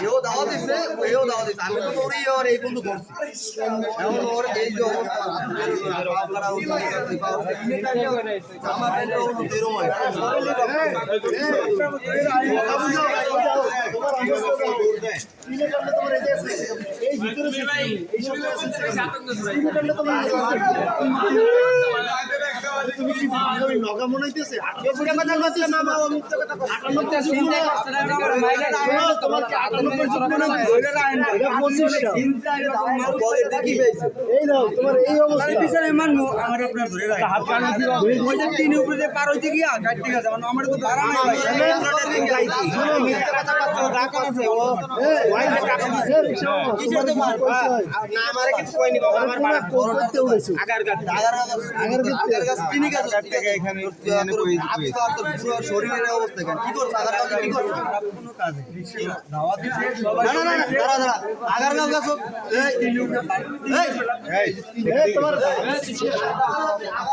এও দাওয়া দিচ্ছে আমি তো ওরই আর এই বন্ধু করছি এমন ওর এই যে অবস্থা নগা মনে হইতেছে শরীরের অবস্থা কি করছে আগার কাজ